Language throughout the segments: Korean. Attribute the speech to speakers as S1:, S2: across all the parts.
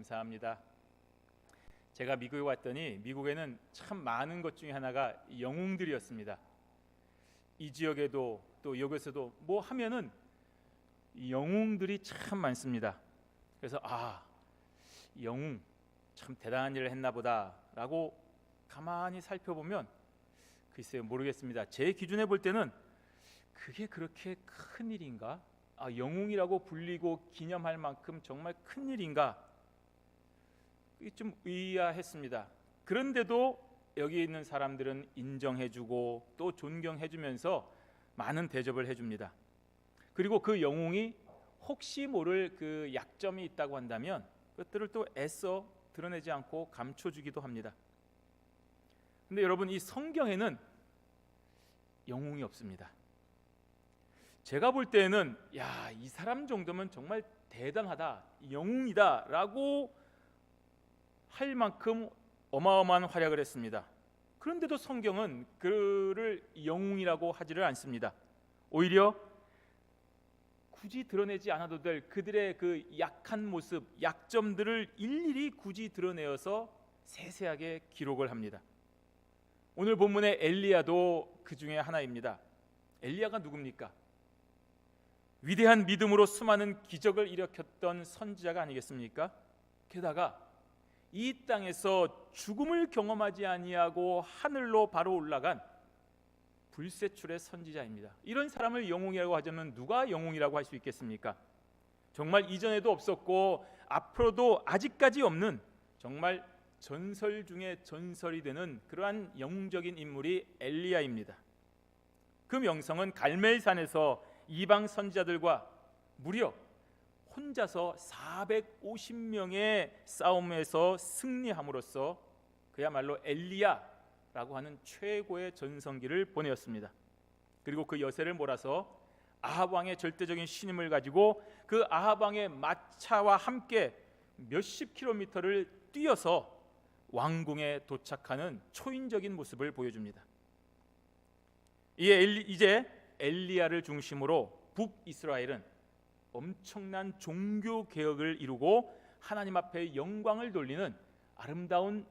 S1: 감사합니다. 제가 미국에 왔더니 미국에는 참 많은 것 중에 하나가 영웅들이었습니다. 이 지역에도 또 여기서도 뭐 하면은 영웅들이 참 많습니다. 그래서 영웅 참 대단한 일을 했나 보다라고 가만히 살펴보면 글쎄요, 모르겠습니다. 제 기준에 볼 때는 그게 그렇게 큰 일인가? 영웅이라고 불리고 기념할 만큼 정말 큰 일인가? 이게 좀 의아했습니다. 그런데도 여기 있는 사람들은 인정해주고 또 존경해주면서 많은 대접을 해줍니다. 그리고 그 영웅이 혹시 모를 그 약점이 있다고 한다면 그것들을 또 애써 드러내지 않고 감춰주기도 합니다. 근데 여러분, 이 성경에는 영웅이 없습니다. 제가 볼 때는 이 사람 정도면 정말 대단하다, 영웅이다 라고 할 만큼 어마어마한 활약을 했습니다. 그런데도 성경은 그를 영웅이라고 하지를 않습니다. 오히려 굳이 드러내지 않아도 될 그들의 그 약한 모습, 약점들을 일일이 굳이 드러내어서 세세하게 기록을 합니다. 오늘 본문의 엘리야도 그 중에 하나입니다. 엘리야가 누굽니까? 위대한 믿음으로 수많은 기적을 일으켰던 선지자가 아니겠습니까? 게다가 이 땅에서 죽음을 경험하지 아니하고 하늘로 바로 올라간 불세출의 선지자입니다. 이런 사람을 영웅이라고 하자면 누가 영웅이라고 할 수 있겠습니까? 정말 이전에도 없었고 앞으로도 아직까지 없는 정말 전설 중에 전설이 되는 그러한 영웅적인 인물이 엘리야입니다. 그 명성은 갈멜산에서 이방 선지자들과 무려 혼자서 450명의 싸움에서 승리함으로써 그야말로 엘리야라고 하는 최고의 전성기를 보내었습니다. 그리고 그 여세를 몰아서 아합 왕의 절대적인 신임을 가지고 그 아합 왕의 마차와 함께 몇십 킬로미터를 뛰어서 왕궁에 도착하는 초인적인 모습을 보여줍니다. 이제 엘리야를 중심으로 북이스라엘은 엄청난 종교 개혁을 이루고 하나님 앞에 영광을 돌리는 아름다운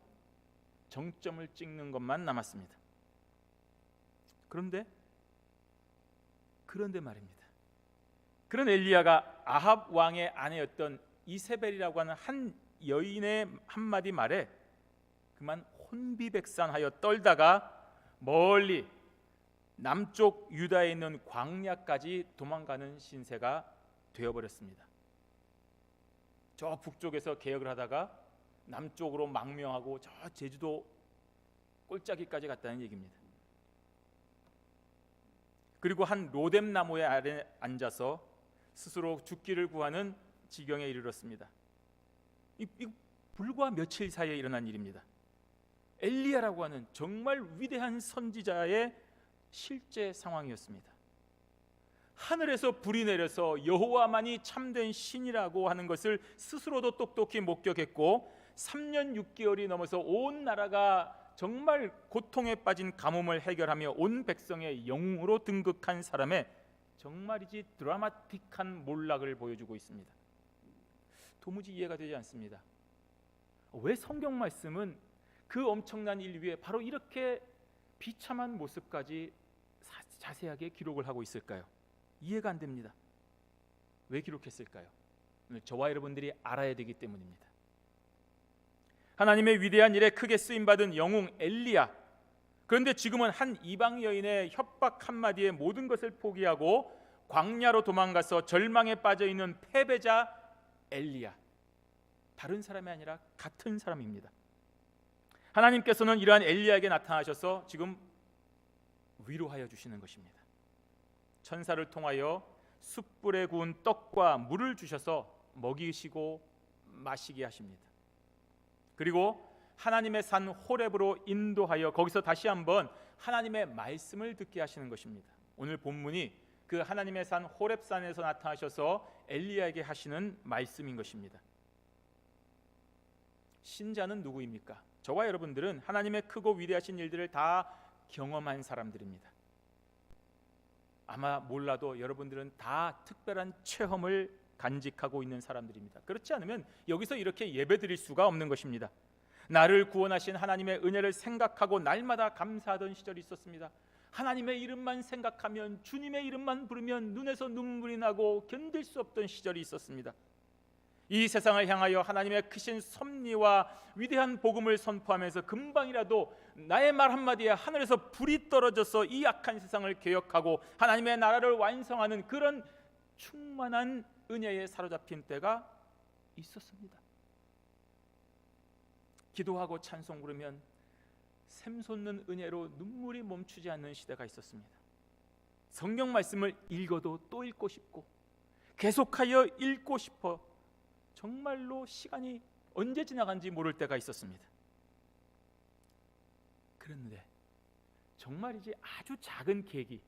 S1: 정점을 찍는 것만 남았습니다. 그런데 말입니다. 그런 엘리야가 아합 왕의 아내였던 이세벨이라고 하는 한 여인의 한마디 말에 그만 혼비백산하여 떨다가 멀리 남쪽 유다에 있는 광야까지 도망가는 신세가 되어버렸습니다. 저 북쪽에서 개혁을 하다가 남쪽으로 망명하고 저 제주도 꼴짜기까지 갔다는 얘기입니다. 그리고 한 로뎀 나무의 아래 앉아서 스스로 죽기를 구하는 지경에 이르렀습니다. 이 불과 며칠 사이에 일어난 일입니다. 엘리야라고 하는 정말 위대한 선지자의 실제 상황이었습니다. 하늘에서 불이 내려서 여호와만이 참된 신이라고 하는 것을 스스로도 똑똑히 목격했고 3년 6개월이 넘어서 온 나라가 정말 고통에 빠진 가뭄을 해결하며 온 백성의 영웅으로 등극한 사람의 정말이지 드라마틱한 몰락을 보여주고 있습니다. 도무지 이해가 되지 않습니다. 왜 성경 말씀은 그 엄청난 일 위에 바로 이렇게 비참한 모습까지 자세하게 기록을 하고 있을까요? 이해가 안 됩니다. 왜 기록했을까요? 오늘 저와 여러분들이 알아야 되기 때문입니다. 하나님의 위대한 일에 크게 쓰임받은 영웅 엘리야, 그런데 지금은 한 이방 여인의 협박 한마디에 모든 것을 포기하고 광야로 도망가서 절망에 빠져있는 패배자 엘리야, 다른 사람이 아니라 같은 사람입니다. 하나님께서는 이러한 엘리야에게 나타나셔서 지금 위로하여 주시는 것입니다. 천사를 통하여 숯불에 구운 떡과 물을 주셔서 먹이시고 마시게 하십니다. 그리고 하나님의 산 호렙으로 인도하여 거기서 다시 한번 하나님의 말씀을 듣게 하시는 것입니다. 오늘 본문이 그 하나님의 산 호렙산에서 나타나셔서 엘리야에게 하시는 말씀인 것입니다. 신자는 누구입니까? 저와 여러분들은 하나님의 크고 위대하신 일들을 다 경험한 사람들입니다. 아마 몰라도 여러분들은 다 특별한 체험을 간직하고 있는 사람들입니다. 그렇지 않으면 여기서 이렇게 예배드릴 수가 없는 것입니다. 나를 구원하신 하나님의 은혜를 생각하고 날마다 감사하던 시절이 있었습니다. 하나님의 이름만 생각하면, 주님의 이름만 부르면 눈에서 눈물이 나고 견딜 수 없던 시절이 있었습니다. 이 세상을 향하여 하나님의 크신 섭리와 위대한 복음을 선포하면서 금방이라도 나의 말 한마디에 하늘에서 불이 떨어져서 이 악한 세상을 개혁하고 하나님의 나라를 완성하는 그런 충만한 은혜에 사로잡힌 때가 있었습니다. 기도하고 찬송 부르면 샘솟는 은혜로 눈물이 멈추지 않는 시대가 있었습니다. 성경 말씀을 읽어도 또 읽고 싶고 계속하여 읽고 싶어 정말로 시간이 언제 지나간지 모를 때가 있었습니다. 그런데 정말이지 아주 작은 계기,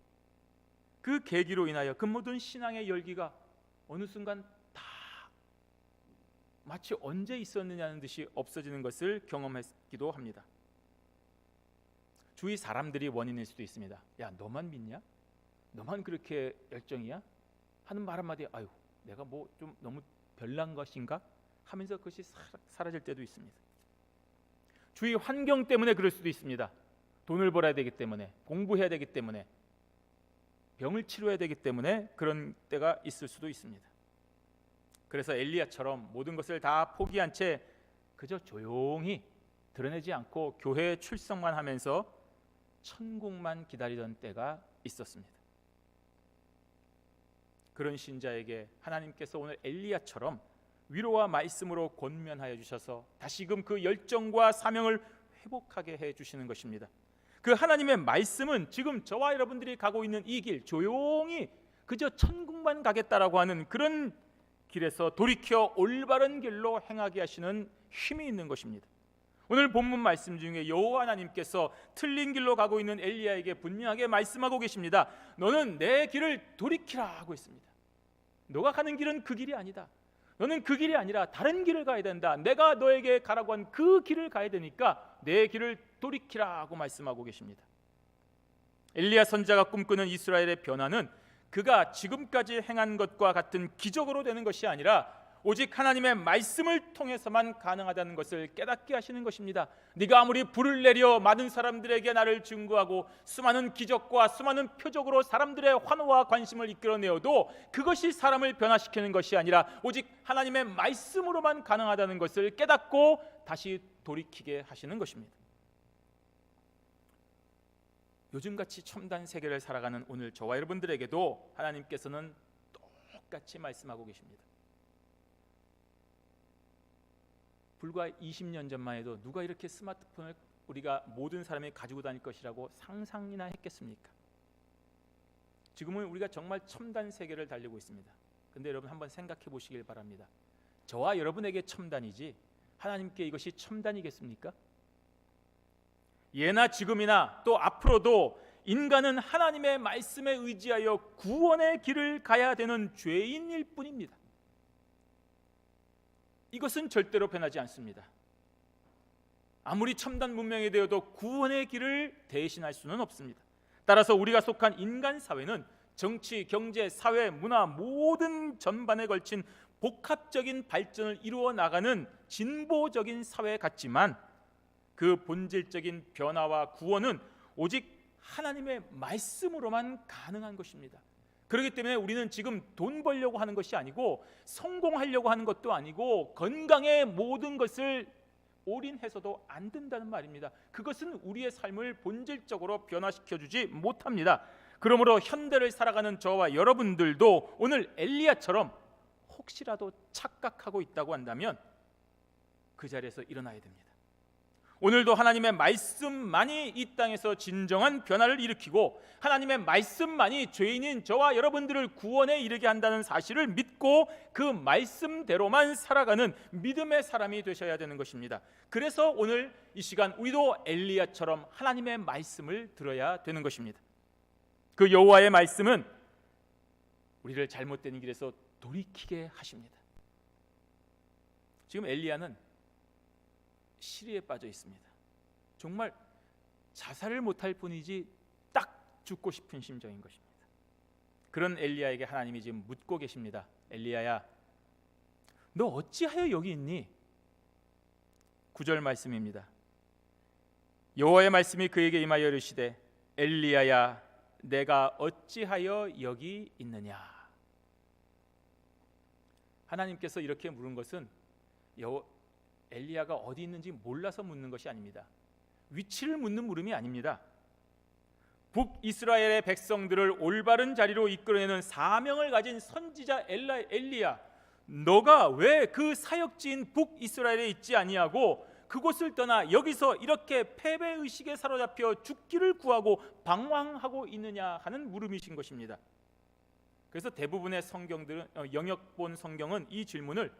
S1: 그 계기로 인하여 그 모든 신앙의 열기가 어느 순간 다 마치 언제 있었느냐는 듯이 없어지는 것을 경험했기도 합니다. 주위 사람들이 원인일 수도 있습니다. 야, 너만 믿냐? 너만 그렇게 열정이야? 하는 말 한마디에 아유, 내가 뭐 좀 너무 별난 것인가? 하면서 그것이 사라질 때도 있습니다. 주위 환경 때문에 그럴 수도 있습니다. 돈을 벌어야 되기 때문에, 공부해야 되기 때문에, 병을 치료해야 되기 때문에 그런 때가 있을 수도 있습니다. 그래서 엘리야처럼 모든 것을 다 포기한 채 그저 조용히 드러내지 않고 교회에 출석만 하면서 천국만 기다리던 때가 있었습니다. 그런 신자에게 하나님께서 오늘 엘리야처럼 위로와 말씀으로 권면하여 주셔서 다시금 그 열정과 사명을 회복하게 해주시는 것입니다. 그 하나님의 말씀은 지금 저와 여러분들이 가고 있는 이 길, 조용히 그저 천국만 가겠다라고 하는 그런 길에서 돌이켜 올바른 길로 행하게 하시는 힘이 있는 것입니다. 오늘 본문 말씀 중에 여호와 하나님께서 틀린 길로 가고 있는 엘리야에게 분명하게 말씀하고 계십니다. 너는 내 길을 돌이키라 하고 있습니다. 너가 가는 길은 그 길이 아니다. 너는 그 길이 아니라 다른 길을 가야 된다. 내가 너에게 가라고 한 그 길을 가야 되니까 내 길을 돌이키라 하고 말씀하고 계십니다. 엘리야 선지자가 꿈꾸는 이스라엘의 변화는 그가 지금까지 행한 것과 같은 기적으로 되는 것이 아니라 오직 하나님의 말씀을 통해서만 가능하다는 것을 깨닫게 하시는 것입니다. 네가 아무리 불을 내려 많은 사람들에게 나를 증거하고 수많은 기적과 수많은 표적으로 사람들의 환호와 관심을 이끌어내어도 그것이 사람을 변화시키는 것이 아니라 오직 하나님의 말씀으로만 가능하다는 것을 깨닫고 다시 돌이키게 하시는 것입니다. 요즘같이 첨단 세계를 살아가는 오늘 저와 여러분들에게도 하나님께서는 똑같이 말씀하고 계십니다. 불과 20년 전만 해도 누가 이렇게 스마트폰을 우리가 모든 사람이 가지고 다닐 것이라고 상상이나 했겠습니까? 지금은 우리가 정말 첨단 세계를 달리고 있습니다. 근데 여러분 한번 생각해 보시길 바랍니다. 저와 여러분에게 첨단이지 하나님께 이것이 첨단이겠습니까? 예나 지금이나 또 앞으로도 인간은 하나님의 말씀에 의지하여 구원의 길을 가야 되는 죄인일 뿐입니다. 이것은 절대로 변하지 않습니다. 아무리 첨단 문명이 되어도 구원의 길을 대신할 수는 없습니다. 따라서 우리가 속한 인간 사회는 정치, 경제, 사회, 문화 모든 전반에 걸친 복합적인 발전을 이루어 나가는 진보적인 사회 같지만 그 본질적인 변화와 구원은 오직 하나님의 말씀으로만 가능한 것입니다. 그렇기 때문에 우리는 지금 돈 벌려고 하는 것이 아니고 성공하려고 하는 것도 아니고 건강의 모든 것을 올인해서도 안 된다는 말입니다. 그것은 우리의 삶을 본질적으로 변화시켜주지 못합니다. 그러므로 현대를 살아가는 저와 여러분들도 오늘 엘리야처럼 혹시라도 착각하고 있다고 한다면 그 자리에서 일어나야 됩니다. 오늘도 하나님의 말씀만이 이 땅에서 진정한 변화를 일으키고 하나님의 말씀만이 죄인인 저와 여러분들을 구원에 이르게 한다는 사실을 믿고 그 말씀대로만 살아가는 믿음의 사람이 되셔야 되는 것입니다. 그래서 오늘 이 시간 우리도 엘리야처럼 하나님의 말씀을 들어야 되는 것입니다. 그 여호와의 말씀은 우리를 잘못된 길에서 돌이키게 하십니다. 지금 엘리야는 시리에 빠져 있습니다. 정말 자살을 못할 뿐이지 딱 죽고 싶은 심정인 것입니다. 그런 엘리야에게 하나님이 지금 묻고 계십니다. 엘리야야, 너 어찌하여 여기 있니? 9절 말씀입니다. 여호와의 말씀이 그에게 임하여 이르시되 엘리야야 내가 어찌하여 여기 있느냐. 하나님께서 이렇게 물은 것은 엘리야가 어디 있는지 몰라서 묻는 것이 아닙니다. 위치를 묻는 물음이 아닙니다. 북이스라엘의 백성들을 올바른 자리로 이끌어내는 사명을 가진 선지자 엘리야, 너가 왜 그 사역지인 북이스라엘에 있지 아니하고 그곳을 떠나 여기서 이렇게 패배의식에 사로잡혀 죽기를 구하고 방황하고 있느냐 하는 물음이신 것입니다. 그래서 대부분의 성경들은 영역본 성경은 이 질문을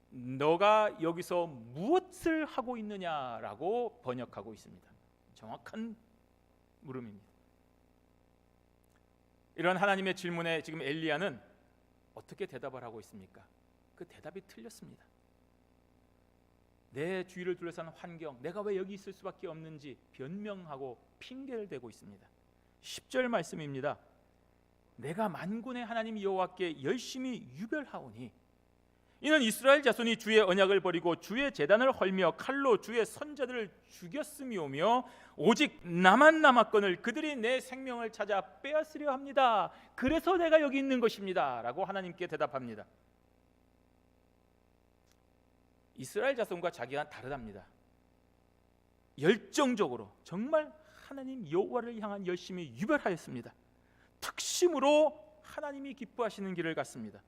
S1: 너가 여기서 무엇을 하고 있느냐라고 번역하고 있습니다. 정확한 물음입니다. 이런 하나님의 질문에 지금 엘리야는 어떻게 대답을 하고 있습니까? 그 대답이 틀렸습니다. 내 주위를 둘러싼 환경, 내가 왜 여기 있을 수밖에 없는지 변명하고 핑계를 대고 있습니다. 10절 말씀입니다. 내가 만군의 하나님 여호와께 열심히 유별하오니 이는 이스라엘 자손이 주의 언약을 버리고 주의 제단을 헐며 칼로 주의 선자들을 죽였음이오며 오직 나만 남았거늘 그들이 내 생명을 찾아 빼앗으려 합니다. 그래서 내가 여기 있는 것입니다 라고 하나님께 대답합니다. 이스라엘 자손과 자기가 다르답니다. 열정적으로 정말 하나님 여호와를 향한 열심히 유별하였습니다. 특심으로 하나님이 기뻐하시는 길을 갔습니다.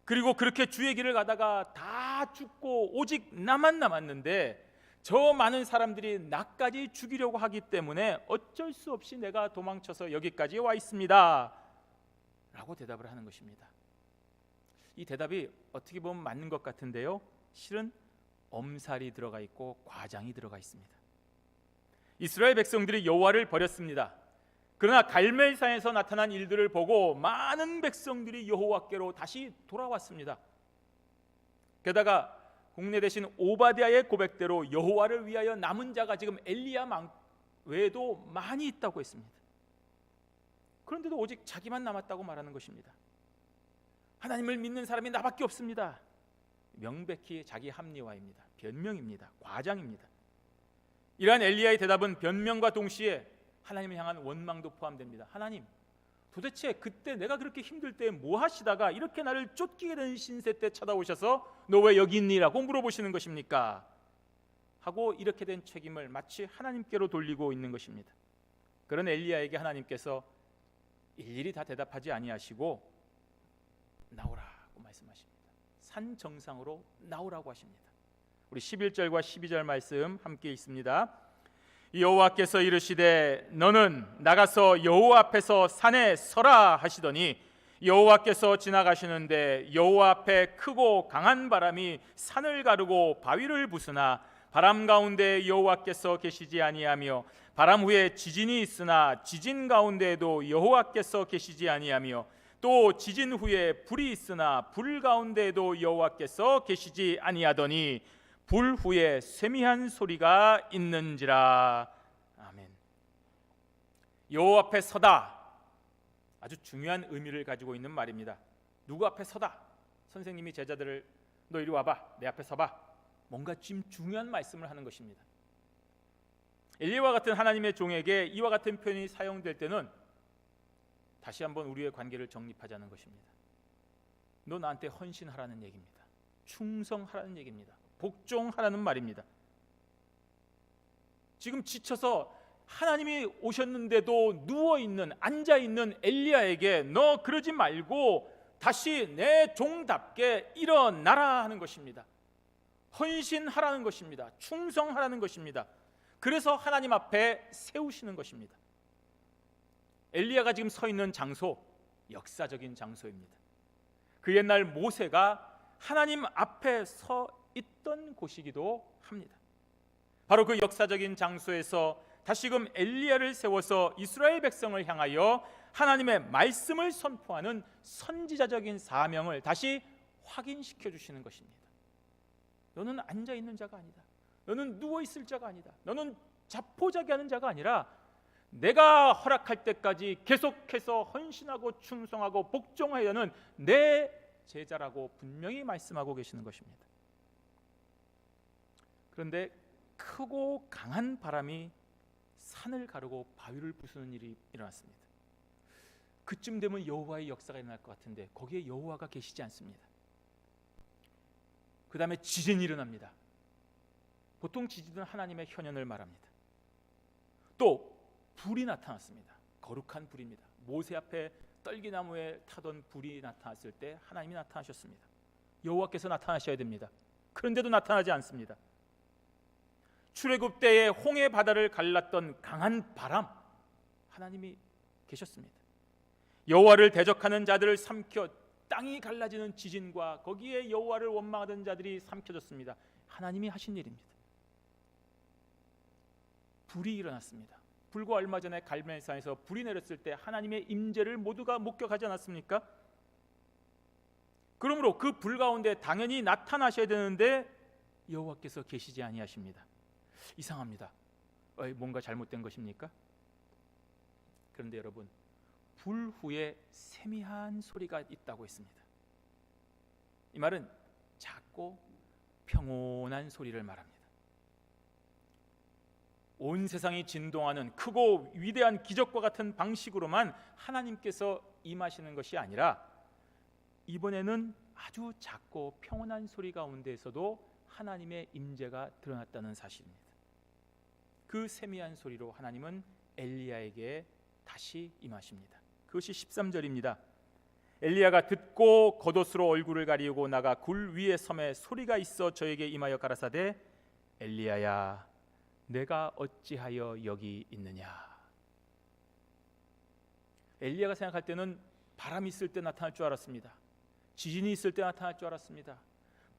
S1: 그리고 그렇게 주의 길을 가다가 다 죽고 오직 나만 남았는데 저 많은 사람들이 나까지 죽이려고 하기 때문에 어쩔 수 없이 내가 도망쳐서 여기까지 와 있습니다 라고 대답을 하는 것입니다. 이 대답이 어떻게 보면 맞는 것 같은데요, 실은 엄살이 들어가 있고 과장이 들어가 있습니다. 이스라엘 백성들이 여호와를 버렸습니다. 그러나 갈멜산에서 나타난 일들을 보고 많은 백성들이 여호와께로 다시 돌아왔습니다. 게다가 국내 대신 오바댜의 고백대로 여호와를 위하여 남은 자가 지금 엘리야 외에도 많이 있다고 했습니다. 그런데도 오직 자기만 남았다고 말하는 것입니다. 하나님을 믿는 사람이 나밖에 없습니다. 명백히 자기 합리화입니다. 변명입니다. 과장입니다. 이러한 엘리야의 대답은 변명과 동시에 하나님을 향한 원망도 포함됩니다. 하나님, 도대체 그때 내가 그렇게 힘들 때 뭐 하시다가 이렇게 나를 쫓기게 된 신세 때 찾아오셔서 너 왜 여기 있니? 라고 물어보시는 것입니까? 하고 이렇게 된 책임을 마치 하나님께로 돌리고 있는 것입니다. 그런 엘리야에게 하나님께서 일일이 다 대답하지 아니하시고 나오라고 말씀하십니다. 산 정상으로 나오라고 하십니다. 우리 11절과 12절 말씀 함께 있습니다. 여호와께서 이르시되 너는 나가서 여호와 앞에서 산에 서라 하시더니 여호와께서 지나가시는데 여호와 앞에 크고 강한 바람이 산을 가르고 바위를 부수나 바람 가운데 여호와께서 계시지 아니하며 바람 후에 지진이 있으나 지진 가운데에도 여호와께서 계시지 아니하며 또 지진 후에 불이 있으나 불 가운데에도 여호와께서 계시지 아니하더니 불 후에 세미한 소리가 있는지라. 아멘. 여호와 앞에 서다, 아주 중요한 의미를 가지고 있는 말입니다. 누구 앞에 서다? 선생님이 제자들을 너 이리 와봐, 내 앞에 서봐, 뭔가 지금 중요한 말씀을 하는 것입니다. 엘리야와 같은 하나님의 종에게 이와 같은 표현이 사용될 때는 다시 한번 우리의 관계를 정립하자는 것입니다. 너 나한테 헌신하라는 얘기입니다. 충성하라는 얘기입니다. 복종하라는 말입니다. 지금 지쳐서 하나님이 오셨는데도 누워있는, 앉아있는 엘리야에게 너 그러지 말고 다시 내 종답게 일어나라 하는 것입니다. 헌신하라는 것입니다. 충성하라는 것입니다. 그래서 하나님 앞에 세우시는 것입니다. 엘리야가 지금 서 있는 장소, 역사적인 장소입니다. 그 옛날 모세가 하나님 앞에 서 있던 곳이기도 합니다. 바로 그 역사적인 장소에서 다시금 엘리야를 세워서 이스라엘 백성을 향하여 하나님의 말씀을 선포하는 선지자적인 사명을 다시 확인시켜 주시는 것입니다. 너는 앉아있는 자가 아니다. 너는 누워있을 자가 아니다. 너는 자포자기하는 자가 아니라 내가 허락할 때까지 계속해서 헌신하고 충성하고 복종하여 하는 내 제자라고 분명히 말씀하고 계시는 것입니다. 그런데 크고 강한 바람이 산을 가르고 바위를 부수는 일이 일어났습니다. 그쯤 되면 여호와의 역사가 일어날 것 같은데 거기에 여호와가 계시지 않습니다. 그 다음에 지진이 일어납니다. 보통 지진은 하나님의 현현을 말합니다. 또 불이 나타났습니다. 거룩한 불입니다. 모세 앞에 떨기나무에 타던 불이 나타났을 때 하나님이 나타나셨습니다. 여호와께서 나타나셔야 됩니다. 그런데도 나타나지 않습니다. 출애굽 때에 홍해 바다를 갈랐던 강한 바람, 하나님이 계셨습니다. 여호와를 대적하는 자들을 삼켜 땅이 갈라지는 지진과 거기에 여호와를 원망하던 자들이 삼켜졌습니다. 하나님이 하신 일입니다. 불이 일어났습니다. 불과 얼마 전에 갈멜산에서 불이 내렸을 때 하나님의 임재를 모두가 목격하지 않았습니까? 그러므로 그 불 가운데 당연히 나타나셔야 되는데 여호와께서 계시지 아니하십니다. 이상합니다. 뭔가 잘못된 것입니까? 그런데 여러분, 불 후에 세미한 소리가 있다고 했습니다. 이 말은 작고 평온한 소리를 말합니다. 온 세상이 진동하는 크고 위대한 기적과 같은 방식으로만 하나님께서 임하시는 것이 아니라 이번에는 아주 작고 평온한 소리 가운데에서도 하나님의 임재가 드러났다는 사실입니다. 그 세미한 소리로 하나님은 엘리야에게 다시 임하십니다. 그것이 13절입니다. 엘리야가 듣고 겉옷으로 얼굴을 가리우고 나가 굴 위에 섬에 소리가 있어 저에게 임하여 가라사대 엘리야야 내가 어찌하여 여기 있느냐. 엘리야가 생각할 때는 바람이 있을 때 나타날 줄 알았습니다. 지진이 있을 때 나타날 줄 알았습니다.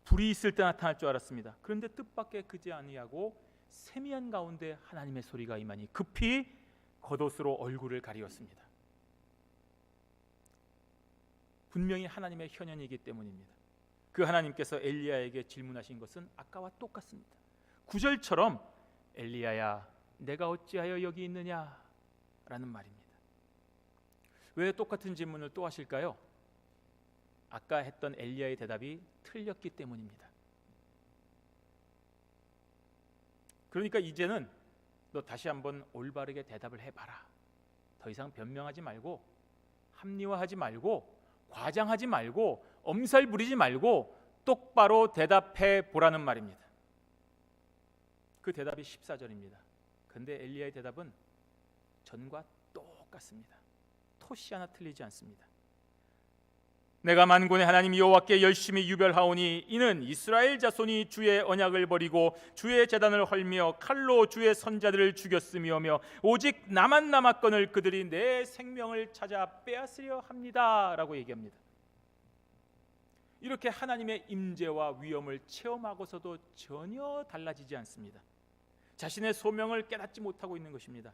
S1: 불이 있을 때 나타날 줄 알았습니다. 그런데 뜻밖의 그지 아니하고 세미한 가운데 하나님의 소리가 임하니 급히 겉옷으로 얼굴을 가리웠습니다. 분명히 하나님의 현현이기 때문입니다. 그 하나님께서 엘리야에게 질문하신 것은 아까와 똑같습니다. 9절처럼 엘리야야 내가 어찌하여 여기 있느냐 라는 말입니다. 왜 똑같은 질문을 또 하실까요? 아까 했던 엘리야의 대답이 틀렸기 때문입니다. 그러니까 이제는 너 다시 한번 올바르게 대답을 해봐라. 더 이상 변명하지 말고 합리화하지 말고 과장하지 말고 엄살 부리지 말고 똑바로 대답해 보라는 말입니다. 그 대답이 14절입니다. 그런데 엘리야의 대답은 전과 똑같습니다. 토시 하나 틀리지 않습니다. 내가 만군의 하나님 여호와께 열심히 유별하오니 이는 이스라엘 자손이 주의 언약을 버리고 주의 제단을 헐며 칼로 주의 선자들을 죽였으며며 오직 나만 남았거늘 그들이 내 생명을 찾아 빼앗으려 합니다 라고 얘기합니다. 이렇게 하나님의 임재와 위엄을 체험하고서도 전혀 달라지지 않습니다. 자신의 소명을 깨닫지 못하고 있는 것입니다.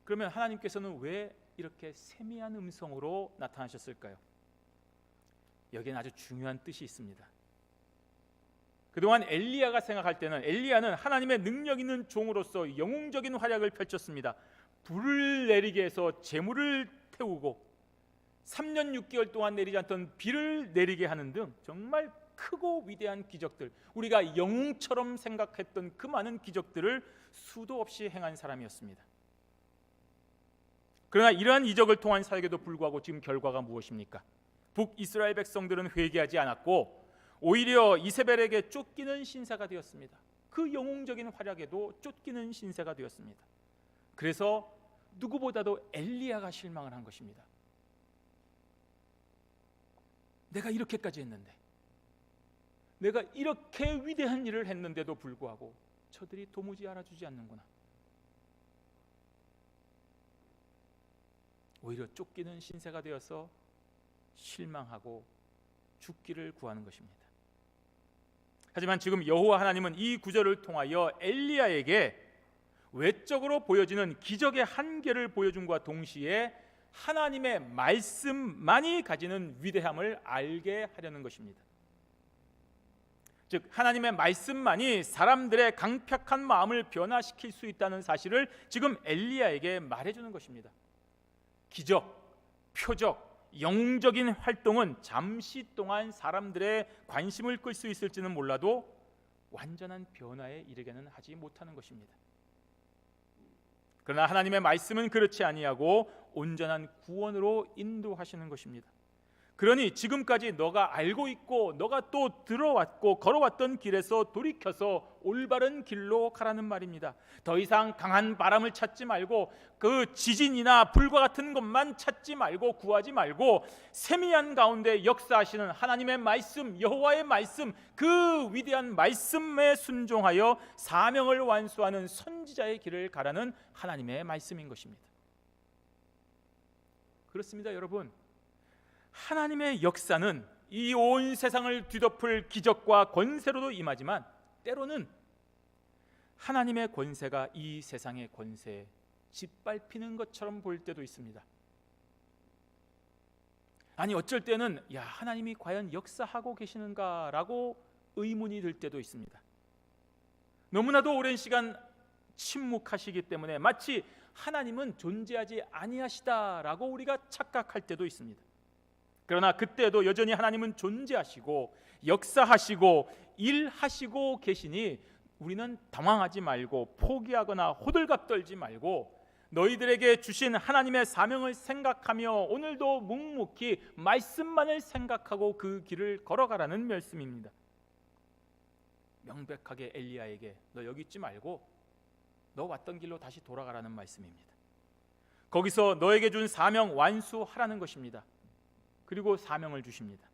S1: 그러면 하나님께서는 왜 이렇게 세미한 음성으로 나타나셨을까요? 여기에는 아주 중요한 뜻이 있습니다. 그동안 엘리야가 생각할 때는 엘리야는 하나님의 능력 있는 종으로서 영웅적인 활약을 펼쳤습니다. 불을 내리게 해서 재물을 태우고 3년 6개월 동안 내리지 않던 비를 내리게 하는 등 정말 크고 위대한 기적들, 우리가 영웅처럼 생각했던 그 많은 기적들을 수도 없이 행한 사람이었습니다. 그러나 이러한 이적을 통한 사역에도 불구하고 지금 결과가 무엇입니까? 북이스라엘 백성들은 회개하지 않았고 오히려 이세벨에게 쫓기는 신세가 되었습니다. 그 영웅적인 활약에도 쫓기는 신세가 되었습니다. 그래서 누구보다도 엘리야가 실망을 한 것입니다. 내가 이렇게까지 했는데, 내가 이렇게 위대한 일을 했는데도 불구하고 저들이 도무지 알아주지 않는구나. 오히려 쫓기는 신세가 되어서 실망하고 죽기를 구하는 것입니다. 하지만 지금 여호와 하나님은 이 구절을 통하여 엘리야에게 외적으로 보여지는 기적의 한계를 보여줌과 동시에 하나님의 말씀만이 가지는 위대함을 알게 하려는 것입니다. 즉 하나님의 말씀만이 사람들의 강팍한 마음을 변화시킬 수 있다는 사실을 지금 엘리야에게 말해주는 것입니다. 기적, 표적, 영웅적인 활동은 잠시 동안 사람들의 관심을 끌 수 있을지는 몰라도 완전한 변화에 이르게는 하지 못하는 것입니다. 그러나 하나님의 말씀은 그렇지 아니하고 온전한 구원으로 인도하시는 것입니다. 그러니 지금까지 너가 알고 있고 너가 또 들어왔고 걸어왔던 길에서 돌이켜서 올바른 길로 가라는 말입니다. 더 이상 강한 바람을 찾지 말고 그 지진이나 불과 같은 것만 찾지 말고 구하지 말고 세미한 가운데 역사하시는 하나님의 말씀, 여호와의 말씀, 그 위대한 말씀에 순종하여 사명을 완수하는 선지자의 길을 가라는 하나님의 말씀인 것입니다. 그렇습니다, 여러분. 하나님의 역사는 이 온 세상을 뒤덮을 기적과 권세로도 임하지만 때로는 하나님의 권세가 이 세상의 권세에 짓밟히는 것처럼 보일 때도 있습니다. 아니 어쩔 때는 하나님이 과연 역사하고 계시는가라고 의문이 들 때도 있습니다. 너무나도 오랜 시간 침묵하시기 때문에 마치 하나님은 존재하지 아니하시다라고 우리가 착각할 때도 있습니다. 그러나 그때도 여전히 하나님은 존재하시고 역사하시고 일하시고 계시니 우리는 당황하지 말고 포기하거나 호들갑 떨지 말고 너희들에게 주신 하나님의 사명을 생각하며 오늘도 묵묵히 말씀만을 생각하고 그 길을 걸어가라는 말씀입니다. 명백하게 엘리야에게 너 여기 있지 말고 너 왔던 길로 다시 돌아가라는 말씀입니다. 거기서 너에게 준 사명 완수하라는 것입니다. 그리고 사명을 주십니다.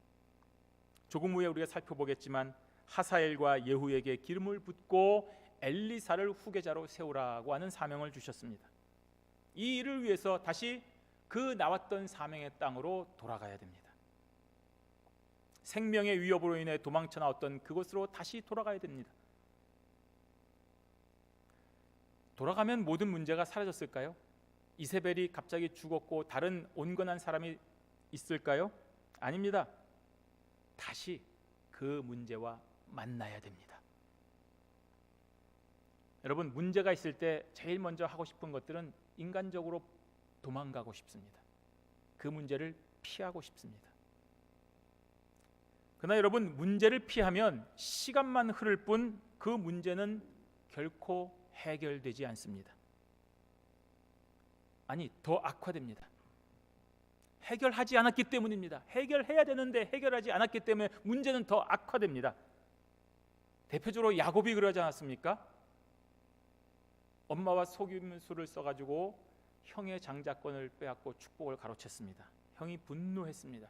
S1: 조금 후에 우리가 살펴보겠지만 하사엘과 예후에게 기름을 붓고 엘리사를 후계자로 세우라고 하는 사명을 주셨습니다. 이 일을 위해서 다시 그 나왔던 사명의 땅으로 돌아가야 됩니다. 생명의 위협으로 인해 도망쳐 나왔던 그곳으로 다시 돌아가야 됩니다. 돌아가면 모든 문제가 사라졌을까요? 이세벨이 갑자기 죽었고 다른 온건한 사람이 있을까요? 아닙니다. 다시 그 문제와 만나야 됩니다. 여러분, 문제가 있을 때 제일 먼저 하고 싶은 것들은 인간적으로 도망가고 싶습니다. 그 문제를 피하고 싶습니다. 그러나 여러분, 문제를 피하면 시간만 흐를 뿐 그 문제는 결코 해결되지 않습니다. 아니, 더 악화됩니다. 해결하지 않았기 때문입니다. 해결해야 되는데 해결하지 않았기 때문에 문제는 더 악화됩니다. 대표적으로 야곱이 그러지 않았습니까? 엄마와 속임수를 써가지고 형의 장자권을 빼앗고 축복을 가로챘습니다. 형이 분노했습니다.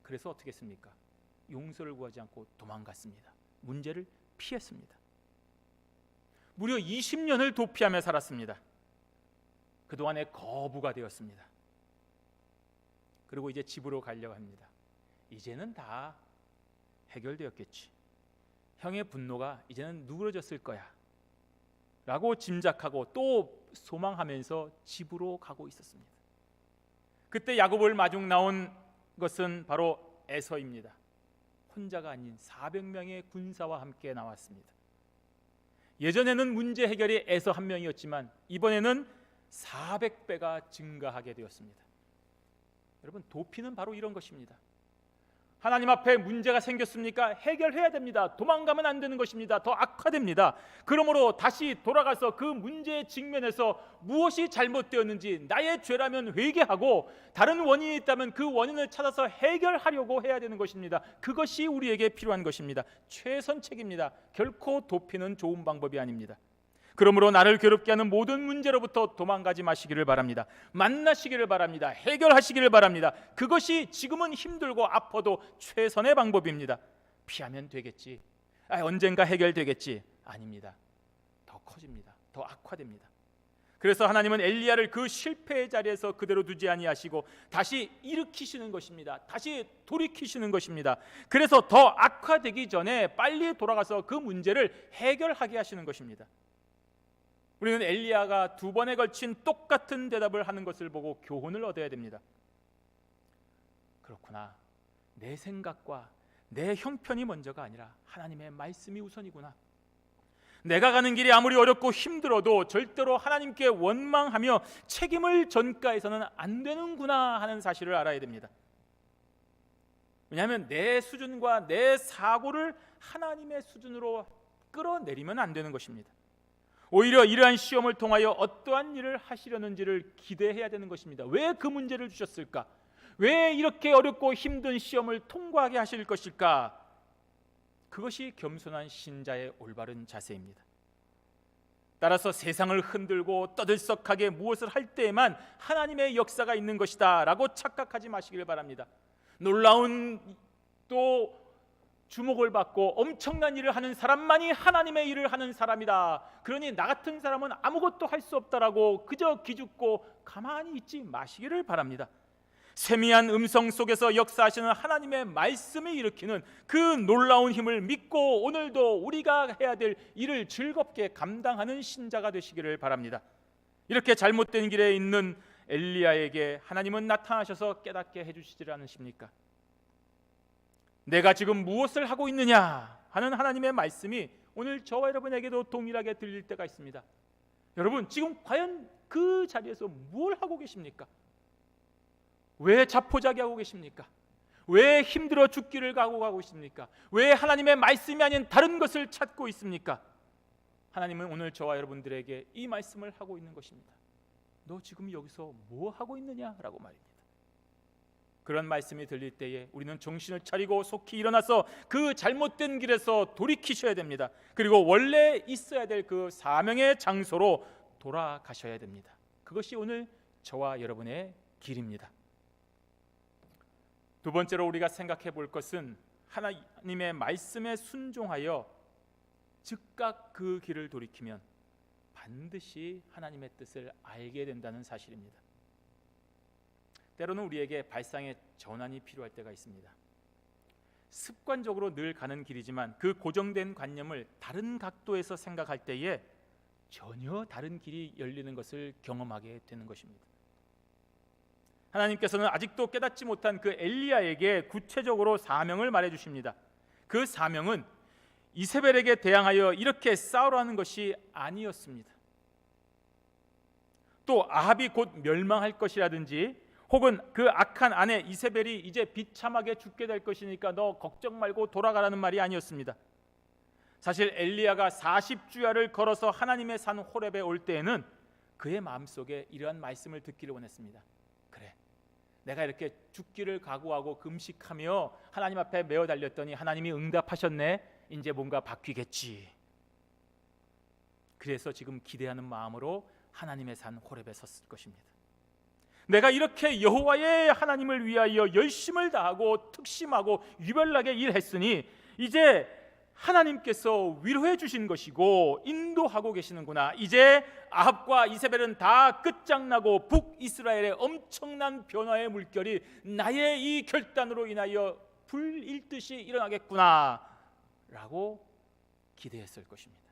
S1: 그래서 어떻게 했습니까? 용서를 구하지 않고 도망갔습니다. 문제를 피했습니다. 무려 20년을 도피하며 살았습니다. 그동안의 거부가 되었습니다. 그리고 이제 집으로 가려고 합니다. 이제는 다 해결되었겠지. 형의 분노가 이제는 누그러졌을 거야 라고 짐작하고 또 소망하면서 집으로 가고 있었습니다. 그때 야곱을 마중 나온 것은 바로 에서입니다. 혼자가 아닌 400명의 군사와 함께 나왔습니다. 예전에는 문제 해결이 에서 한 명이었지만 이번에는 400배가 증가하게 되었습니다. 여러분, 도피는 바로 이런 것입니다. 하나님 앞에 문제가 생겼습니까? 해결해야 됩니다. 도망가면 안 되는 것입니다. 더 악화됩니다. 그러므로 다시 돌아가서 그 문제에 직면해서 무엇이 잘못되었는지 나의 죄라면 회개하고 다른 원인이 있다면 그 원인을 찾아서 해결하려고 해야 되는 것입니다. 그것이 우리에게 필요한 것입니다. 최선책입니다. 결코 도피는 좋은 방법이 아닙니다. 그러므로 나를 괴롭게 하는 모든 문제로부터 도망가지 마시기를 바랍니다. 만나시기를 바랍니다. 해결하시기를 바랍니다. 그것이 지금은 힘들고 아파도 최선의 방법입니다. 피하면 되겠지. 언젠가 해결되겠지. 아닙니다. 더 커집니다. 더 악화됩니다. 그래서 하나님은 엘리야를 그 실패의 자리에서 그대로 두지 아니하시고 다시 일으키시는 것입니다. 다시 돌이키시는 것입니다. 그래서 더 악화되기 전에 빨리 돌아가서 그 문제를 해결하게 하시는 것입니다. 우리는 엘리야가 2번에 걸친 똑같은 대답을 하는 것을 보고 교훈을 얻어야 됩니다. 그렇구나. 내 생각과 내 형편이 먼저가 아니라 하나님의 말씀이 우선이구나. 내가 가는 길이 아무리 어렵고 힘들어도 절대로 하나님께 원망하며 책임을 전가해서는 안 되는구나 하는 사실을 알아야 됩니다. 왜냐하면 내 수준과 내 사고를 하나님의 수준으로 끌어내리면 안 되는 것입니다. 오히려 이러한 시험을 통하여 어떠한 일을 하시려는지를 기대해야 되는 것입니다. 왜 그 문제를 주셨을까? 왜 이렇게 어렵고 힘든 시험을 통과하게 하실 것일까? 그것이 겸손한 신자의 올바른 자세입니다. 따라서 세상을 흔들고 떠들썩하게 무엇을 할 때에만 하나님의 역사가 있는 것이다 라고 착각하지 마시길 바랍니다. 놀라운 또 주목을 받고 엄청난 일을 하는 사람만이 하나님의 일을 하는 사람이다. 그러니 나 같은 사람은 아무것도 할 수 없다라고 그저 기죽고 가만히 있지 마시기를 바랍니다. 세미한 음성 속에서 역사하시는 하나님의 말씀이 일으키는 그 놀라운 힘을 믿고 오늘도 우리가 해야 될 일을 즐겁게 감당하는 신자가 되시기를 바랍니다. 이렇게 잘못된 길에 있는 엘리야에게 하나님은 나타나셔서 깨닫게 해주시지 않으십니까? 내가 지금 무엇을 하고 있느냐 하는 하나님의 말씀이 오늘 저와 여러분에게도 동일하게 들릴 때가 있습니다. 여러분 지금 과연 그 자리에서 뭘 하고 계십니까? 왜 자포자기하고 계십니까? 왜 힘들어 죽기를 각오하고 있습니까? 왜 하나님의 말씀이 아닌 다른 것을 찾고 있습니까? 하나님은 오늘 저와 여러분들에게 이 말씀을 하고 있는 것입니다. 너 지금 여기서 뭐 하고 있느냐라고 말입니다. 그런 말씀이 들릴 때에 우리는 정신을 차리고 속히 일어나서 그 잘못된 길에서 돌이키셔야 됩니다. 그리고 원래 있어야 될 그 사명의 장소로 돌아가셔야 됩니다. 그것이 오늘 저와 여러분의 길입니다. 두 번째로 우리가 생각해 볼 것은 하나님의 말씀에 순종하여 즉각 그 길을 돌이키면 반드시 하나님의 뜻을 알게 된다는 사실입니다. 때로는 우리에게 발상의 전환이 필요할 때가 있습니다. 습관적으로 늘 가는 길이지만 그 고정된 관념을 다른 각도에서 생각할 때에 전혀 다른 길이 열리는 것을 경험하게 되는 것입니다. 하나님께서는 아직도 깨닫지 못한 그 엘리야에게 구체적으로 사명을 말해 주십니다. 그 사명은 이세벨에게 대항하여 이렇게 싸우라는 것이 아니었습니다. 또 아합이 곧 멸망할 것이라든지 혹은 그 악한 아내 이세벨이 이제 비참하게 죽게 될 것이니까 너 걱정 말고 돌아가라는 말이 아니었습니다. 사실 엘리야가 40주야를 걸어서 하나님의 산 호렙에 올 때에는 그의 마음속에 이러한 말씀을 듣기를 원했습니다. 그래, 내가 이렇게 죽기를 각오하고 금식하며 하나님 앞에 매어 달렸더니 하나님이 응답하셨네. 이제 뭔가 바뀌겠지. 그래서 지금 기대하는 마음으로 하나님의 산 호렙에 섰을 것입니다. 내가 이렇게 여호와의 하나님을 위하여 열심을 다하고 특심하고 유별나게 일했으니 이제 하나님께서 위로해 주신 것이고 인도하고 계시는구나. 이제 아합과 이세벨은 다 끝장나고 북이스라엘의 엄청난 변화의 물결이 나의 이 결단으로 인하여 불일듯이 일어나겠구나 라고 기대했을 것입니다.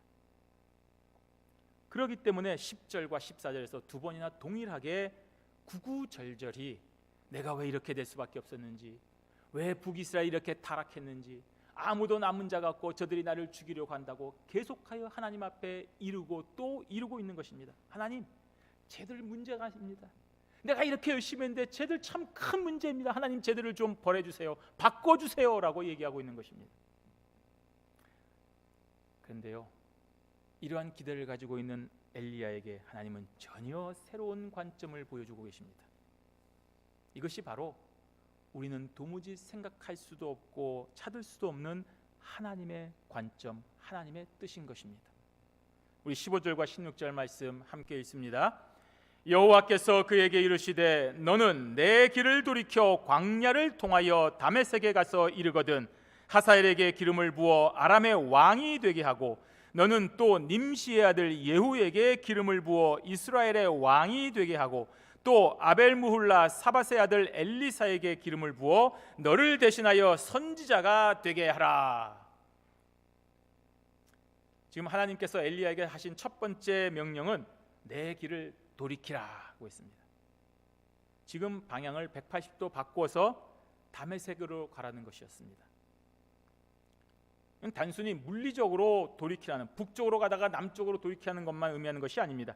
S1: 그렇기 때문에 10절과 14절에서 두 번이나 동일하게 구구절절히 내가 왜 이렇게 될 수밖에 없었는지, 왜 북이스라엘이 이렇게 타락했는지, 아무도 남은 자가 없고 저들이 나를 죽이려고 한다고 계속하여 하나님 앞에 이루고 또 이루고 있는 것입니다. 하나님, 쟤들 문제가 있습니다. 내가 이렇게 열심히 했는데 쟤들 참 큰 문제입니다. 하나님, 쟤들을 좀 벌해주세요, 바꿔주세요 라고 얘기하고 있는 것입니다. 그런데요, 이러한 기대를 가지고 있는 엘리야에게 하나님은 전혀 새로운 관점을 보여주고 계십니다. 이것이 바로 우리는 도무지 생각할 수도 없고 찾을 수도 없는 하나님의 관점, 하나님의 뜻인 것입니다. 우리 15절과 16절 말씀 함께 읽습니다. 여호와께서 그에게 이르시되 너는 내 길을 돌이켜 광야를 통하여 다메섹에 가서 이르거든 하사엘에게 기름을 부어 아람의 왕이 되게 하고 너는 또 님시의 아들 예후에게 기름을 부어 이스라엘의 왕이 되게 하고 또 아벨무훌라 사밧의 아들 엘리사에게 기름을 부어 너를 대신하여 선지자가 되게 하라. 지금 하나님께서 엘리야에게 하신 첫 번째 명령은 내 길을 돌이키라고 했습니다. 지금 방향을 180도 바꿔서 다메섹으로 가라는 것이었습니다. 단순히 물리적으로 돌이키라는, 북쪽으로 가다가 남쪽으로 돌이키는 것만 의미하는 것이 아닙니다.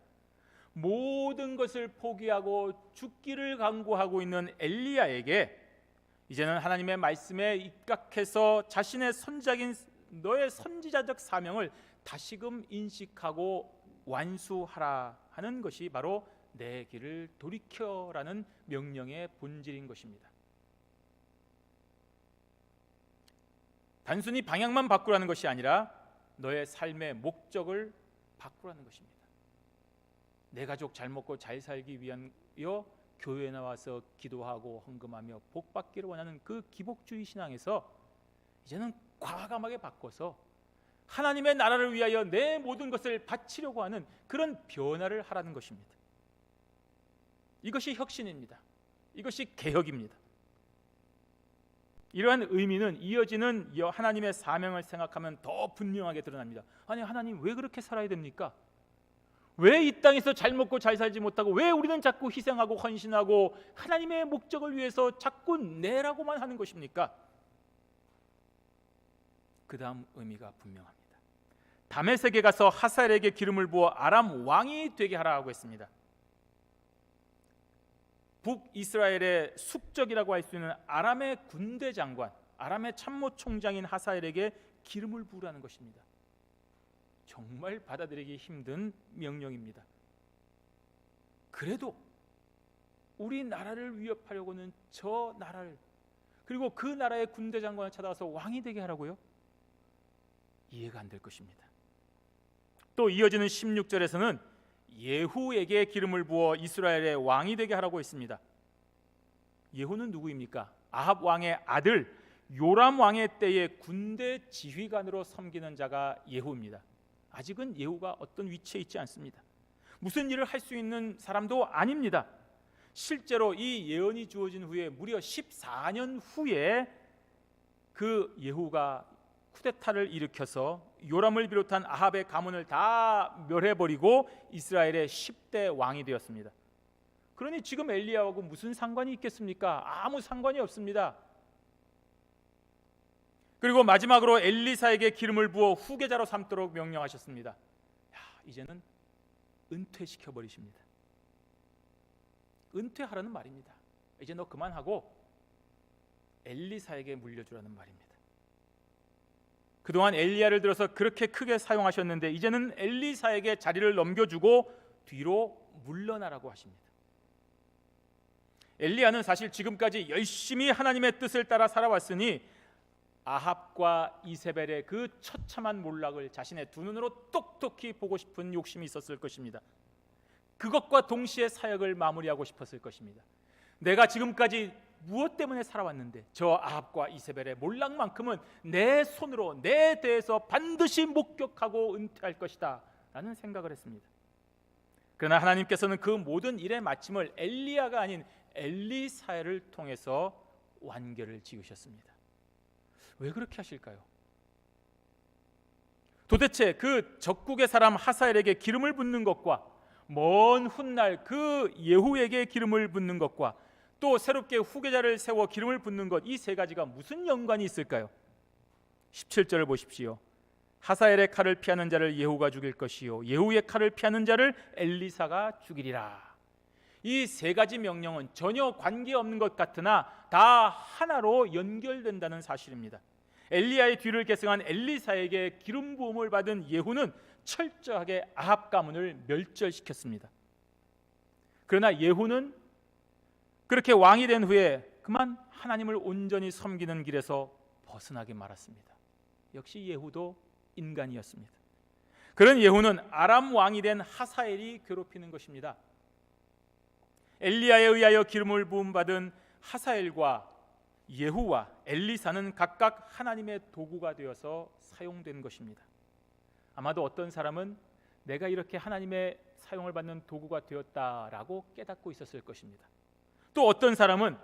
S1: 모든 것을 포기하고 죽기를 강구하고 있는 엘리야에게 이제는 하나님의 말씀에 입각해서 자신의 선지자인 너의 선지자적 사명을 다시금 인식하고 완수하라 하는 것이 바로 내 길을 돌이켜라는 명령의 본질인 것입니다. 단순히 방향만 바꾸라는 것이 아니라 너의 삶의 목적을 바꾸라는 것입니다. 내 가족 잘 먹고 잘 살기 위하여 교회에 나와서 기도하고 헌금하며 복 받기를 원하는 그 기복주의 신앙에서 이제는 과감하게 바꿔서 하나님의 나라를 위하여 내 모든 것을 바치려고 하는 그런 변화를 하라는 것입니다. 이것이 혁신입니다. 이것이 개혁입니다. 이러한 의미는 이어지는 하나님의 사명을 생각하면 더 분명하게 드러납니다. 아니, 하나님 왜 그렇게 살아야 됩니까? 왜 이 땅에서 잘 먹고 잘 살지 못하고 왜 우리는 자꾸 희생하고 헌신하고 하나님의 목적을 위해서 자꾸 내라고만 하는 것입니까? 그 다음 의미가 분명합니다. 다메섹에 가서 하사엘에게 기름을 부어 아람 왕이 되게 하라고 했습니다. 북이스라엘의 숙적이라고 할 수 있는 아람의 군대 장관, 아람의 참모 총장인 하사엘에게 기름을 부으라는 것입니다. 정말 받아들이기 힘든 명령입니다. 그래도 우리 나라를 위협하려고는 저 나라를, 그리고 그 나라의 군대 장관을 찾아와서 왕이 되게 하라고요? 이해가 안 될 것입니다. 또 이어지는 16절에서는 예후에게 기름을 부어 이스라엘의 왕이 되게 하라고 했습니다. 예후는 누구입니까? 아합 왕의 아들 요람 왕의 때에 군대 지휘관으로 섬기는 자가 예후입니다. 아직은 예후가 어떤 위치에 있지 않습니다. 무슨 일을 할 수 있는 사람도 아닙니다. 실제로 이 예언이 주어진 후에 무려 14년 후에 그 예후가 쿠데타를 일으켜서 요람을 비롯한 아합의 가문을 다 멸해버리고 이스라엘의 10대 왕이 되었습니다. 그러니 지금 엘리야하고 무슨 상관이 있겠습니까? 아무 상관이 없습니다. 그리고 마지막으로 엘리사에게 기름을 부어 후계자로 삼도록 명령하셨습니다. 이제는 은퇴시켜 버리십니다. 은퇴하라는 말입니다. 이제 너 그만하고 엘리사에게 물려주라는 말입니다. 그동안 엘리야를 들어서 그렇게 크게 사용하셨는데 이제는 엘리사에게 자리를 넘겨주고 뒤로 물러나라고 하십니다. 엘리야는 사실 지금까지 열심히 하나님의 뜻을 따라 살아왔으니 아합과 이세벨의 그 처참한 몰락을 자신의 두 눈으로 똑똑히 보고 싶은 욕심이 있었을 것입니다. 그것과 동시에 사역을 마무리하고 싶었을 것입니다. 내가 지금까지 무엇 때문에 살아왔는데 저 아합과 이세벨의 몰락만큼은 내 손으로 내 대에서 반드시 목격하고 은퇴할 것이다 라는 생각을 했습니다. 그러나 하나님께서는 그 모든 일의 마침을 엘리야가 아닌 엘리사를 통해서 완결을 지으셨습니다. 왜 그렇게 하실까요? 도대체 그 적국의 사람 하사엘에게 기름을 붓는 것과 먼 훗날 그 예후에게 기름을 붓는 것과 또 새롭게 후계자를 세워 기름을 붓는 것, 이 세 가지가 무슨 연관이 있을까요? 17절을 보십시오. 하사엘의 칼을 피하는 자를 예후가 죽일 것이요 예후의 칼을 피하는 자를 엘리사가 죽이리라. 이 세 가지 명령은 전혀 관계없는 것 같으나 다 하나로 연결된다는 사실입니다. 엘리야의 뒤를 계승한 엘리사에게 기름 부음을 받은 예후는 철저하게 아합 가문을 멸절시켰습니다. 그러나 예후는 그렇게 왕이 된 후에 그만 하나님을 온전히 섬기는 길에서 벗어나게 말았습니다. 역시 예후도 인간이었습니다. 그런 예후는 아람 왕이 된 하사엘이 괴롭히는 것입니다. 엘리야에 의하여 기름을 부음 받은 하사엘과 예후와 엘리사는 각각 하나님의 도구가 되어서 사용된 것입니다. 아마도 어떤 사람은 내가 이렇게 하나님의 사용을 받는 도구가 되었다라고 깨닫고 있었을 것입니다. 또 어떤 사람은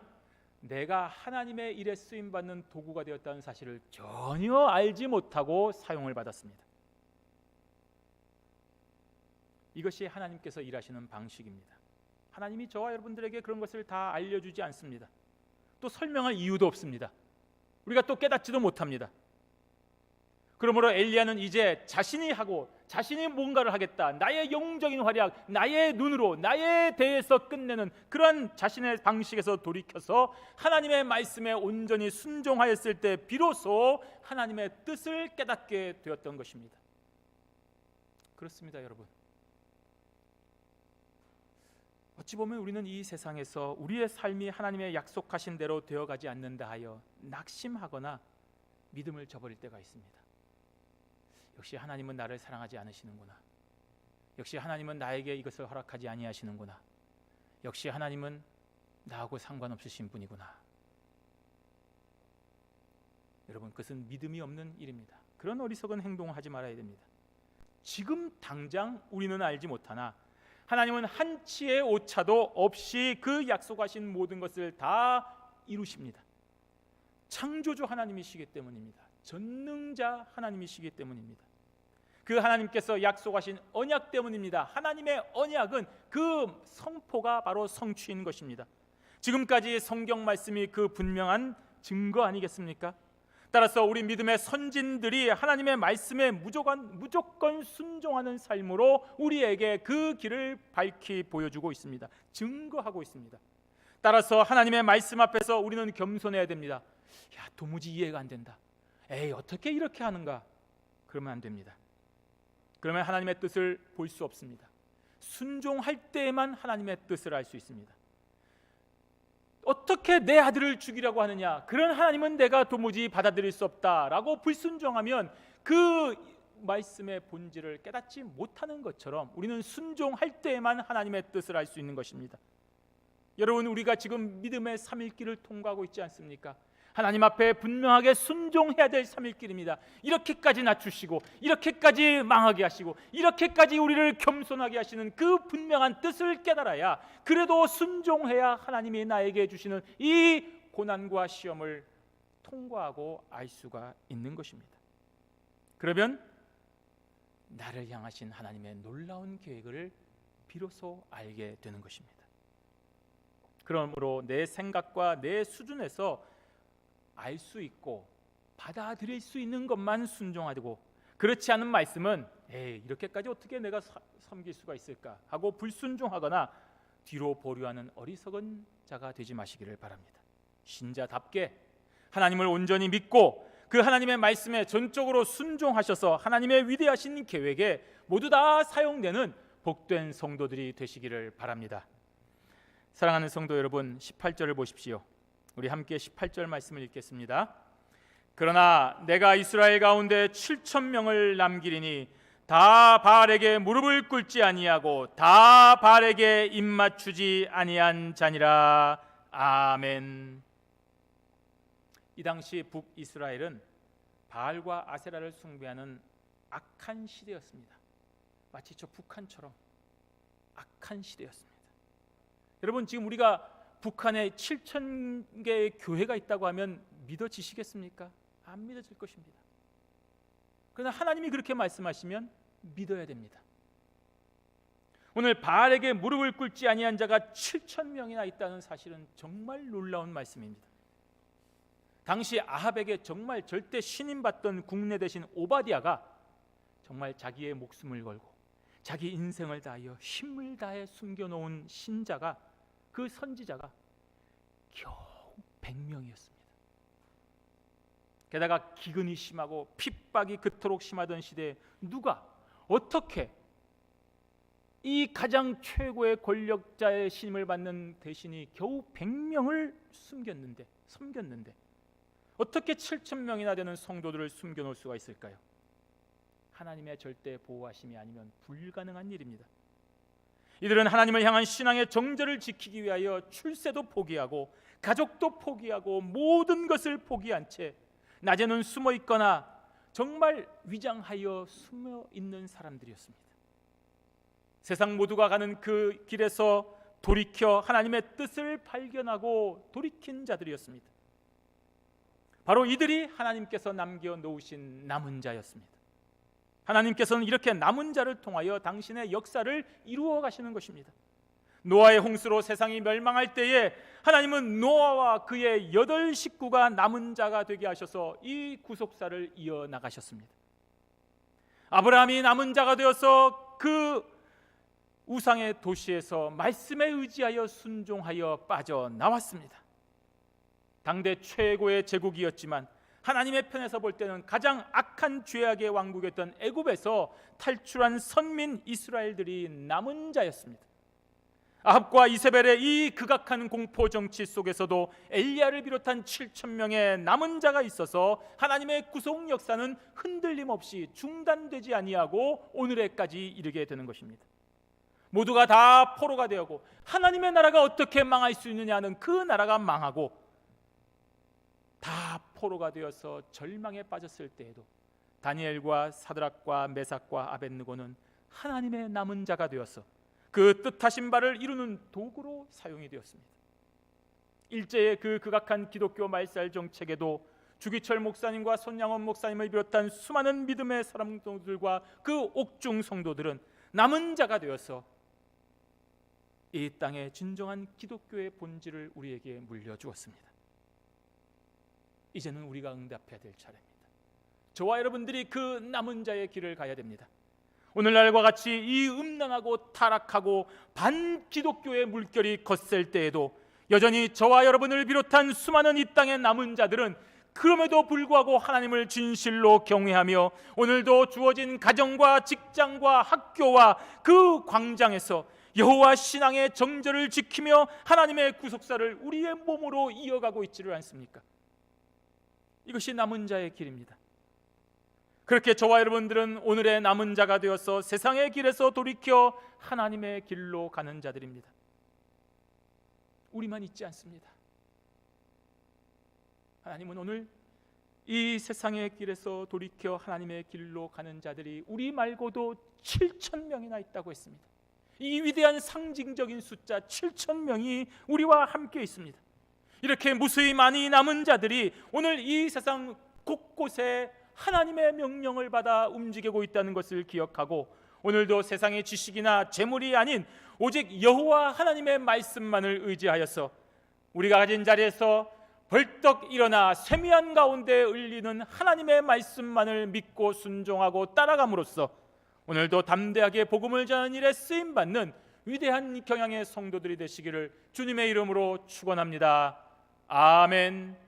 S1: 내가 하나님의 일에 쓰임받는 도구가 되었다는 사실을 전혀 알지 못하고 사용을 받았습니다. 이것이 하나님께서 일하시는 방식입니다. 하나님이 저와 여러분들에게 그런 것을 다 알려주지 않습니다. 또 설명할 이유도 없습니다. 우리가 또 깨닫지도 못합니다. 그러므로 엘리야는 이제 자신이 뭔가를 하겠다, 나의 영웅적인 활약, 나의 눈으로 나의 대에서 끝내는 그러한 자신의 방식에서 돌이켜서 하나님의 말씀에 온전히 순종하였을 때 비로소 하나님의 뜻을 깨닫게 되었던 것입니다. 그렇습니다, 여러분. 어찌 보면 우리는 이 세상에서 우리의 삶이 하나님의 약속하신 대로 되어가지 않는다 하여 낙심하거나 믿음을 저버릴 때가 있습니다. 역시 하나님은 나를 사랑하지 않으시는구나. 역시 하나님은 나에게 이것을 허락하지 아니하시는구나. 역시 하나님은 나하고 상관없으신 분이구나. 여러분, 그것은 믿음이 없는 일입니다. 그런 어리석은 행동을 하지 말아야 됩니다. 지금 당장 우리는 알지 못하나 하나님은 한치의 오차도 없이 그 약속하신 모든 것을 다 이루십니다. 창조주 하나님이시기 때문입니다. 전능자 하나님이시기 때문입니다. 그 하나님께서 약속하신 언약 때문입니다. 하나님의 언약은 그 성포가 바로 성취인 것입니다. 지금까지 성경 말씀이 그 분명한 증거 아니겠습니까? 따라서 우리 믿음의 선진들이 하나님의 말씀에 무조건 순종하는 삶으로 우리에게 그 길을 밝히 보여주고 있습니다. 증거하고 있습니다. 따라서 하나님의 말씀 앞에서 우리는 겸손해야 됩니다. 야, 도무지 이해가 안 된다. 에이, 어떻게 이렇게 하는가? 그러면 안 됩니다. 그러면 하나님의 뜻을 볼 수 없습니다. 순종할 때에만 하나님의 뜻을 알 수 있습니다. 어떻게 내 아들을 죽이려고 하느냐? 그런 하나님은 내가 도무지 받아들일 수 없다라고 불순종하면 그 말씀의 본질을 깨닫지 못하는 것처럼 우리는 순종할 때에만 하나님의 뜻을 알 수 있는 것입니다. 여러분, 우리가 지금 믿음의 3일길을 통과하고 있지 않습니까? 하나님 앞에 분명하게 순종해야 될 3일길입니다. 이렇게까지 낮추시고 이렇게까지 망하게 하시고 이렇게까지 우리를 겸손하게 하시는 그 분명한 뜻을 깨달아야, 그래도 순종해야 하나님이 나에게 주시는 이 고난과 시험을 통과하고 알 수가 있는 것입니다. 그러면 나를 향하신 하나님의 놀라운 계획을 비로소 알게 되는 것입니다. 그러므로 내 생각과 내 수준에서 알 수 있고 받아들일 수 있는 것만 순종하고, 그렇지 않은 말씀은 에이, 이렇게까지 어떻게 내가 섬길 수가 있을까 하고 불순종하거나 뒤로 보류하는 어리석은 자가 되지 마시기를 바랍니다. 신자답게 하나님을 온전히 믿고 그 하나님의 말씀에 전적으로 순종하셔서 하나님의 위대하신 계획에 모두 다 사용되는 복된 성도들이 되시기를 바랍니다. 사랑하는 성도 여러분, 18절을 보십시오. 우리 함께 18절 말씀을 읽겠습니다. 그러나 내가 이스라엘 가운데 7,000명을 남기리니 다 바알에게 무릎을 꿇지 아니하고 다 바알에게 입맞추지 아니한 자니라. 아멘. 이 당시 북이스라엘은 바알과 아세라를 숭배하는 악한 시대였습니다. 마치 저 북한처럼 악한 시대였습니다. 여러분, 지금 우리가 북한에 7,000개의 교회가 있다고 하면 믿어지시겠습니까? 안 믿어질 것입니다. 그러나 하나님이 그렇게 말씀하시면 믿어야 됩니다. 오늘 바알에게 무릎을 꿇지 아니한 자가 7,000명이나 있다는 사실은 정말 놀라운 말씀입니다. 당시 아합에게 정말 절대 신임받던 국내 대신 오바댜가 정말 자기의 목숨을 걸고 자기 인생을 다하여 힘을 다해 숨겨놓은 신자가, 그 선지자가 겨우 100명이었습니다. 게다가 기근이 심하고 핍박이 그토록 심하던 시대에 누가 어떻게 이 가장 최고의 권력자의 신임을 받는 대신이 겨우 100명을 섬겼는데 어떻게 7,000명이나 되는 성도들을 숨겨놓을 수가 있을까요? 하나님의 절대 보호하심이 아니면 불가능한 일입니다. 이들은 하나님을 향한 신앙의 정절을 지키기 위하여 출세도 포기하고 가족도 포기하고 모든 것을 포기한 채 낮에는 숨어 있거나 정말 위장하여 숨어 있는 사람들이었습니다. 세상 모두가 가는 그 길에서 돌이켜 하나님의 뜻을 발견하고 돌이킨 자들이었습니다. 바로 이들이 하나님께서 남겨놓으신 남은 자였습니다. 하나님께서는 이렇게 남은 자를 통하여 당신의 역사를 이루어 가시는 것입니다. 노아의 홍수로 세상이 멸망할 때에 하나님은 노아와 그의 8 식구가 남은 자가 되게 하셔서 이 구속사를 이어나가셨습니다. 아브라함이 남은 자가 되어서 그 우상의 도시에서 말씀에 의지하여 순종하여 빠져나왔습니다. 당대 최고의 제국이었지만 하나님의 편에서 볼 때는 가장 악한 죄악의 왕국이었던 애굽에서 탈출한 선민 이스라엘들이 남은 자였습니다. 아합과 이세벨의 이 극악한 공포 정치 속에서도 엘리야를 비롯한 7,000명의 남은 자가 있어서 하나님의 구속 역사는 흔들림 없이 중단되지 아니하고 오늘에까지 이르게 되는 것입니다. 모두가 다 포로가 되었고 하나님의 나라가 어떻게 망할 수 있느냐는 그 나라가 망하고 다 포로가 되어서 절망에 빠졌을 때에도 다니엘과 사드락과 메삭과 아벳느고는 하나님의 남은 자가 되어서 그 뜻하신 바를 이루는 도구로 사용이 되었습니다. 일제의 그 극악한 기독교 말살 정책에도 주기철 목사님과 손양원 목사님을 비롯한 수많은 믿음의 사람들과 그 옥중 성도들은 남은 자가 되어서 이 땅의 진정한 기독교의 본질을 우리에게 물려주었습니다. 이제는 우리가 응답해야 될 차례입니다. 저와 여러분들이 그 남은 자의 길을 가야 됩니다. 오늘날과 같이 이 음란하고 타락하고 반기독교의 물결이 거셀 때에도 여전히 저와 여러분을 비롯한 수많은 이 땅의 남은 자들은 그럼에도 불구하고 하나님을 진실로 경외하며 오늘도 주어진 가정과 직장과 학교와 그 광장에서 여호와 신앙의 정절을 지키며 하나님의 구속사를 우리의 몸으로 이어가고 있지를 않습니까? 이것이 남은 자의 길입니다. 그렇게 저와 여러분들은 오늘의 남은 자가 되어서 세상의 길에서 돌이켜 하나님의 길로 가는 자들입니다. 우리만 있지 않습니다. 하나님은 오늘 이 세상의 길에서 돌이켜 하나님의 길로 가는 자들이 우리 말고도 7,000명이나 있다고 했습니다. 이 위대한 상징적인 숫자 7,000명이 우리와 함께 있습니다. 이렇게 무수히 많이 남은 자들이 오늘 이 세상 곳곳에 하나님의 명령을 받아 움직이고 있다는 것을 기억하고 오늘도 세상의 지식이나 재물이 아닌 오직 여호와 하나님의 말씀만을 의지하여서 우리가 가진 자리에서 벌떡 일어나 세미한 가운데 울리는 하나님의 말씀만을 믿고 순종하고 따라감으로써 오늘도 담대하게 복음을 전하는 일에 쓰임받는 위대한 경향의 성도들이 되시기를 주님의 이름으로 축원합니다. 아멘.